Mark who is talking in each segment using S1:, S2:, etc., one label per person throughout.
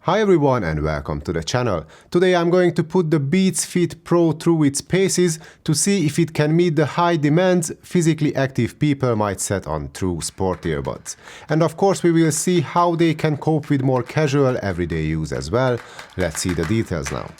S1: Hi everyone and welcome to the channel. Today I'm going to put the Beats Fit Pro through its paces to see if it can meet the high demands physically active people might set on true sport earbuds. And of course we will see how they can cope with more casual everyday use as well. Let's see the details now.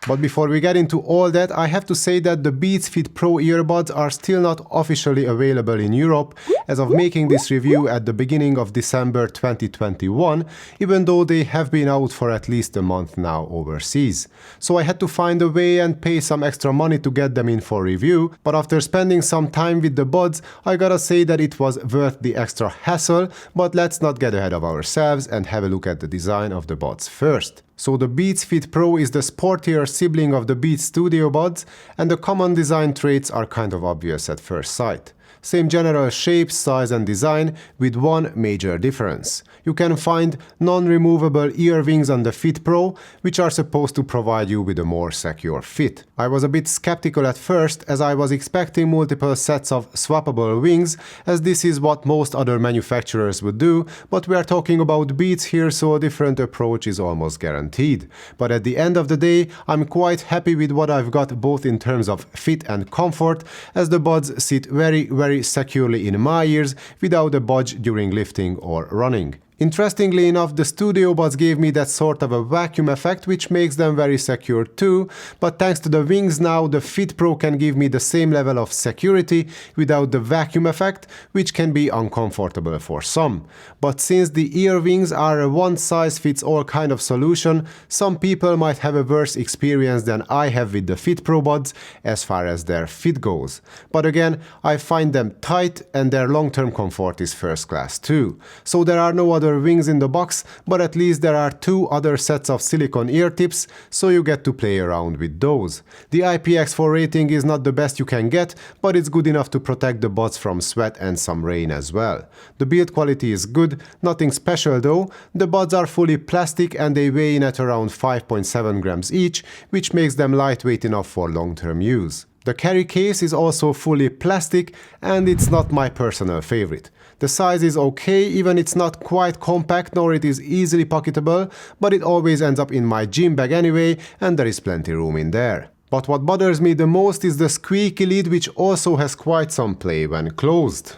S1: But before we get into all that, I have to say that the Beats Fit Pro earbuds are still not officially available in Europe as of making this review at the beginning of December 2021, even though they have been out for at least a month now overseas. So I had to find a way and pay some extra money to get them in for review, but after spending some time with the buds, I gotta say that it was worth the extra hassle, but let's not get ahead of ourselves and have a look at the design of the buds first. So the Beats Fit Pro is the sportier sibling of the Beats Studio Buds, and the common design traits are kind of obvious at first sight. Same general shape, size and design, with one major difference. You can find non-removable ear wings on the Fit Pro, which are supposed to provide you with a more secure fit. I was a bit skeptical at first, as I was expecting multiple sets of swappable wings, as this is what most other manufacturers would do, but we are talking about Beats here, so a different approach is almost guaranteed. But at the end of the day, I'm quite happy with what I've got both in terms of fit and comfort, as the buds sit very securely in my ears without a budge during lifting or running. Interestingly enough, the Studio Buds gave me that sort of a vacuum effect, which makes them very secure too, but thanks to the wings now, the Fit Pro can give me the same level of security without the vacuum effect, which can be uncomfortable for some. But since the ear wings are a one-size-fits-all kind of solution, some people might have a worse experience than I have with the Fit Pro buds as far as their fit goes. But again, I find them tight and their long-term comfort is first class too. So there are no other wings in the box, but at least there are two other sets of silicone ear tips, so you get to play around with those. The IPX4 rating is not the best you can get, but it's good enough to protect the buds from sweat and some rain as well. The build quality is good, nothing special though. The buds are fully plastic and they weigh in at around 5.7 grams each, which makes them lightweight enough for long-term use. The carry case is also fully plastic and it's not my personal favorite. The size is okay, even it's not quite compact nor it is easily pocketable, but it always ends up in my gym bag anyway and there is plenty room in there. But what bothers me the most is the squeaky lid, which also has quite some play when closed.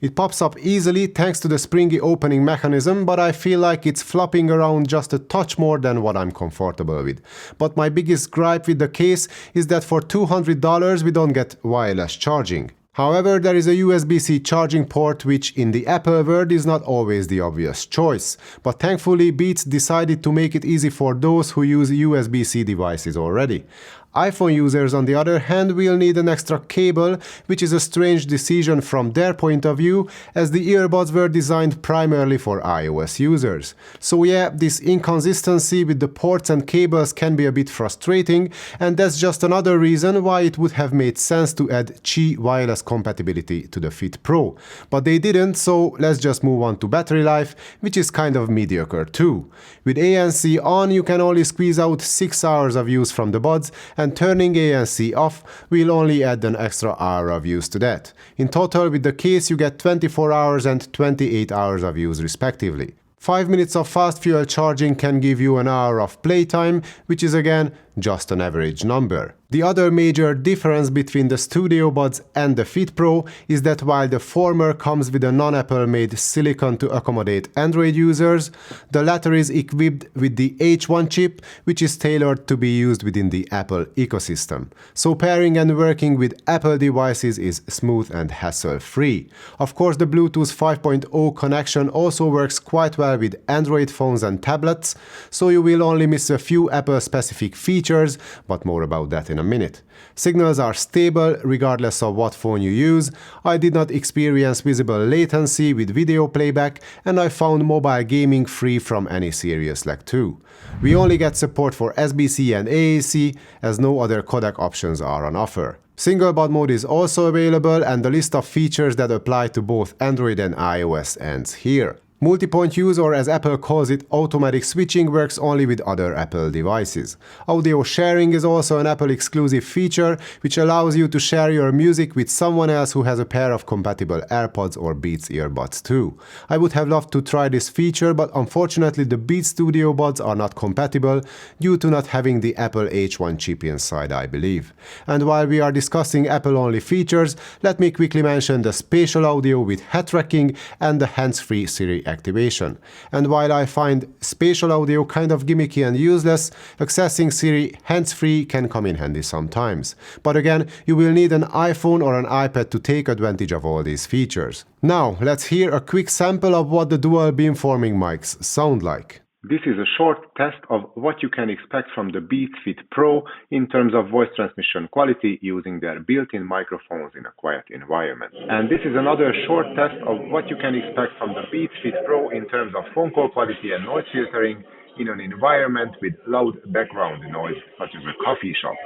S1: It pops up easily thanks to the springy opening mechanism, but I feel like it's flopping around just a touch more than what I'm comfortable with. But my biggest gripe with the case is that for $200 we don't get wireless charging. However, there is a USB-C charging port, which in the Apple world is not always the obvious choice. But thankfully Beats decided to make it easy for those who use USB-C devices already. iPhone users, on the other hand, will need an extra cable, which is a strange decision from their point of view, as the earbuds were designed primarily for iOS users. So yeah, this inconsistency with the ports and cables can be a bit frustrating, and that's just another reason why it would have made sense to add Qi wireless compatibility to the Fit Pro. But they didn't, so let's just move on to battery life, which is kind of mediocre too. With ANC on, you can only squeeze out 6 hours of use from the buds, and turning ANC off will only add an extra hour of use to that. In total, with the case you get 24 hours and 28 hours of use respectively. 5 minutes of fast fuel charging can give you an hour of playtime, which is again just an average number. The other major difference between the Studio Buds and the Fit Pro is that while the former comes with a non-Apple made silicon to accommodate Android users, the latter is equipped with the H1 chip, which is tailored to be used within the Apple ecosystem. So pairing and working with Apple devices is smooth and hassle-free. Of course, the Bluetooth 5.0 connection also works quite well with Android phones and tablets, so you will only miss a few Apple-specific features, but more about that in a minute. Signals are stable regardless of what phone you use. I did not experience visible latency with video playback, and I found mobile gaming free from any serious lag too. We only get support for SBC and AAC, as no other codec options are on offer. Single bud mode is also available, and the list of features that apply to both Android and iOS ends here. Multipoint use, or as Apple calls it, automatic switching, works only with other Apple devices. Audio sharing is also an Apple exclusive feature which allows you to share your music with someone else who has a pair of compatible AirPods or Beats earbuds too. I would have loved to try this feature, but unfortunately the Beats Studio Buds are not compatible due to not having the Apple H1 chip inside, I believe. And while we are discussing Apple-only features, let me quickly mention the spatial audio with head tracking and the hands-free Siri activation. And while I find spatial audio kind of gimmicky and useless, accessing Siri hands-free can come in handy sometimes. But again, you will need an iPhone or an iPad to take advantage of all these features. Now, let's hear a quick sample of what the dual beamforming mics sound like.
S2: This is a short test of what you can expect from the Beats Fit Pro in terms of voice transmission quality using their built-in microphones in a quiet environment. And this is another short test of what you can expect from the Beats Fit Pro in terms of phone call quality and noise filtering in an environment with loud background noise such as a coffee shop.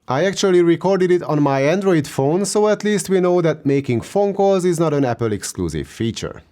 S1: I actually recorded it on my Android phone, so at least we know that making phone calls is not an Apple exclusive feature.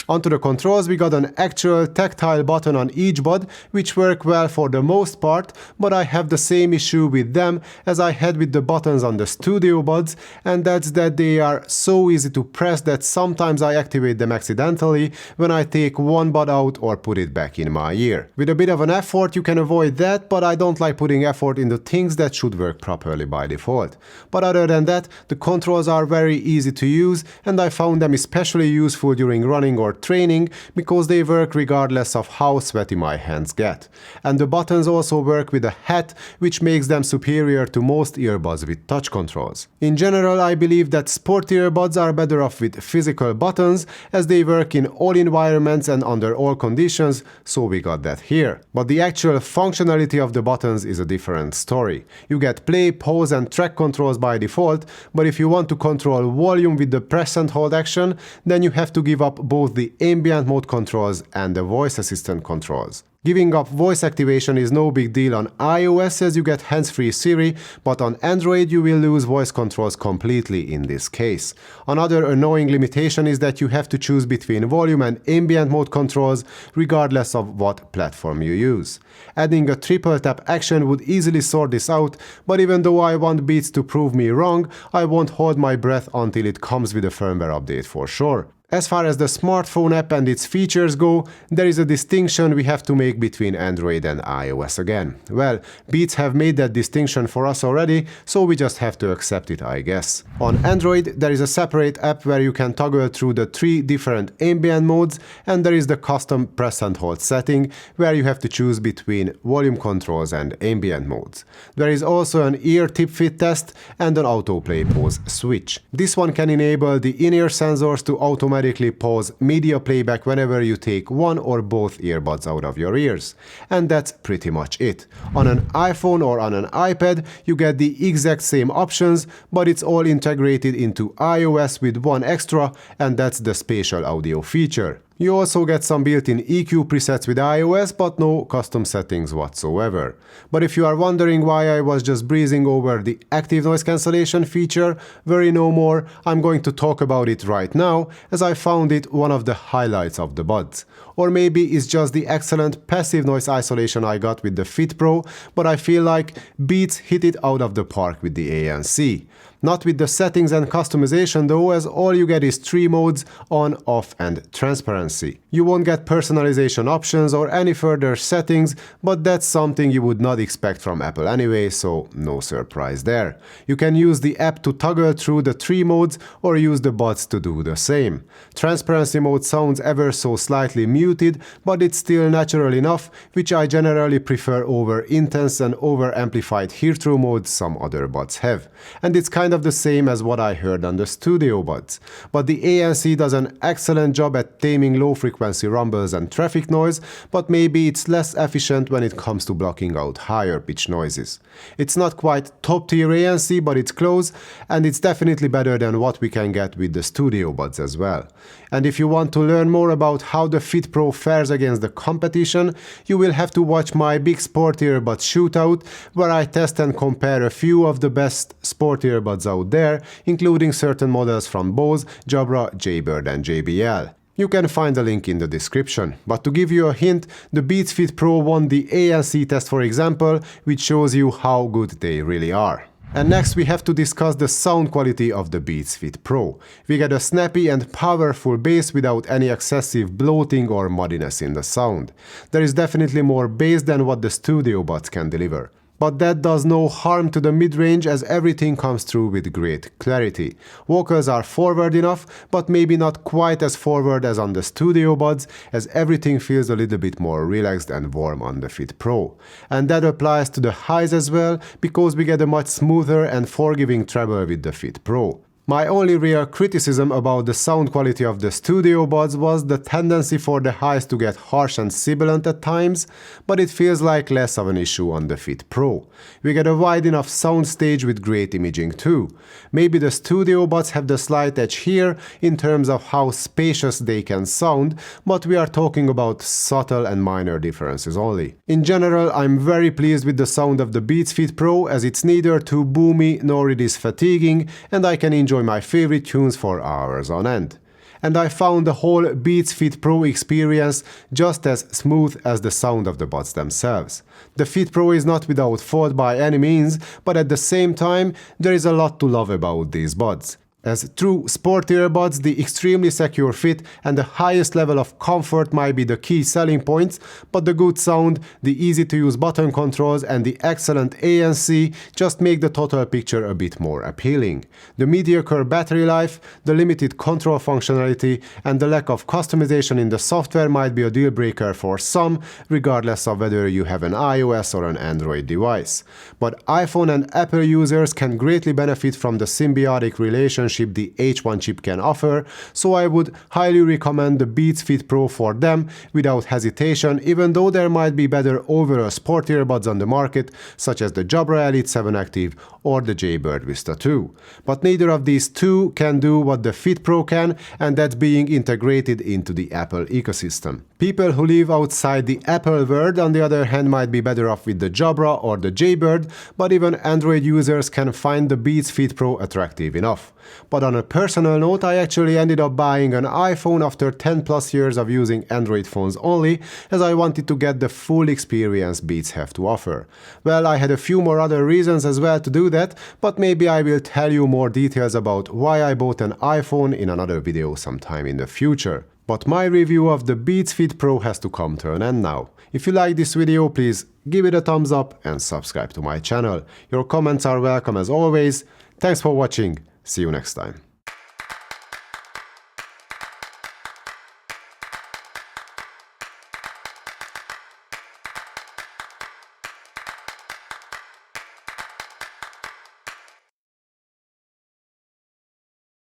S1: Onto the controls, we got an actual tactile button on each bud, which work well for the most part, but I have the same issue with them as I had with the buttons on the Studio Buds, and that's that they are so easy to press that sometimes I activate them accidentally when I take one bud out or put it back in my ear. With a bit of an effort you can avoid that, but I don't like putting effort into things that should work properly by default. But other than that, the controls are very easy to use, and I found them especially useful during running or training because they work regardless of how sweaty my hands get. And the buttons also work with a hat, which makes them superior to most earbuds with touch controls. In general, I believe that sport earbuds are better off with physical buttons as they work in all environments and under all conditions, so we got that here. But the actual functionality of the buttons is a different story. You get play, pause and track controls by default, but if you want to control volume with the press and hold action, then you have to give up both the ambient mode controls and the voice assistant controls. Giving up voice activation is no big deal on iOS as you get hands-free Siri, but on Android you will lose voice controls completely in this case. Another annoying limitation is that you have to choose between volume and ambient mode controls regardless of what platform you use. Adding a triple tap action would easily sort this out, but even though I want Beats to prove me wrong, I won't hold my breath until it comes with a firmware update for sure. As far as the smartphone app and its features go, there is a distinction we have to make between Android and iOS again. Well, Beats have made that distinction for us already, so we just have to accept it, I guess. On Android, there is a separate app where you can toggle through the 3 different ambient modes, and there is the custom press and hold setting, where you have to choose between volume controls and ambient modes. There is also an ear tip fit test and an autoplay pause switch. This one can enable the in-ear sensors to automatically pause media playback whenever you take one or both earbuds out of your ears. And that's pretty much it. On an iPhone or on an iPad, you get the exact same options, but it's all integrated into iOS with one extra, and that's the spatial audio feature. You also get some built-in EQ presets with iOS, but no custom settings whatsoever. But if you are wondering why I was just breezing over the active noise cancellation feature, worry no more, I'm going to talk about it right now, as I found it one of the highlights of the buds. Or maybe it's just the excellent passive noise isolation I got with the Fit Pro, but I feel like Beats hit it out of the park with the ANC. Not with the settings and customization though, as all you get is 3 modes: on, off and transparency. You won't get personalization options or any further settings, but that's something you would not expect from Apple anyway, so no surprise there. You can use the app to toggle through the 3 modes or use the buds to do the same. Transparency mode sounds ever so slightly muted, but it's still natural enough, which I generally prefer over intense and over amplified hear-through modes some other buds have. And it's kind of the same as what I heard on the Studio Buds. But the ANC does an excellent job at taming low-frequency rumbles and traffic noise, but maybe it's less efficient when it comes to blocking out higher-pitched noises. It's not quite top-tier ANC, but it's close, and it's definitely better than what we can get with the Studio Buds as well. And if you want to learn more about how the Fit Pro fares against the competition, you will have to watch my big sport earbuds shootout, where I test and compare a few of the best sport earbuds out there, including certain models from Bose, Jabra, Jaybird and JBL. You can find a link in the description. But to give you a hint, the Beats Fit Pro won the ANC test, for example, which shows you how good they really are. And next we have to discuss the sound quality of the Beats Fit Pro. We get a snappy and powerful bass without any excessive bloating or muddiness in the sound. There is definitely more bass than what the Studio Buds can deliver. But that does no harm to the mid-range, as everything comes through with great clarity. Vocals are forward enough, but maybe not quite as forward as on the Studio Buds, as everything feels a little bit more relaxed and warm on the Fit Pro. And that applies to the highs as well, because we get a much smoother and forgiving treble with the Fit Pro. My only real criticism about the sound quality of the Studio Buds was the tendency for the highs to get harsh and sibilant at times, but it feels like less of an issue on the Fit Pro. We get a wide enough soundstage with great imaging too. Maybe the Studio Buds have the slight edge here in terms of how spacious they can sound, but we are talking about subtle and minor differences only. In general, I'm very pleased with the sound of the Beats Fit Pro, as it's neither too boomy nor it is fatiguing, and I can enjoy my favorite tunes for hours on end. And I found the whole Beats Fit Pro experience just as smooth as the sound of the buds themselves. The Fit Pro is not without fault by any means, but at the same time there is a lot to love about these buds. As true sport earbuds, the extremely secure fit and the highest level of comfort might be the key selling points, but the good sound, the easy-to-use button controls and the excellent ANC just make the total picture a bit more appealing. The mediocre battery life, the limited control functionality and the lack of customization in the software might be a deal breaker for some, regardless of whether you have an iOS or an Android device. But iPhone and Apple users can greatly benefit from the symbiotic relationship the H1 chip can offer, so I would highly recommend the Beats Fit Pro for them without hesitation, even though there might be better overall sport earbuds on the market, such as the Jabra Elite 7 Active or the Jaybird Vista 2. But neither of these two can do what the Fit Pro can, and that's being integrated into the Apple ecosystem. People who live outside the Apple world, on the other hand, might be better off with the Jabra or the Jaybird, but even Android users can find the Beats Fit Pro attractive enough. But on a personal note, I actually ended up buying an iPhone after 10 plus years of using Android phones only, as I wanted to get the full experience Beats have to offer. Well, I had a few more other reasons as well to do that, but maybe I will tell you more details about why I bought an iPhone in another video sometime in the future. But my review of the Beats Fit Pro has to come to an end now. If you like this video, please give it a thumbs up and subscribe to my channel. Your comments are welcome as always. Thanks for watching. See you next time.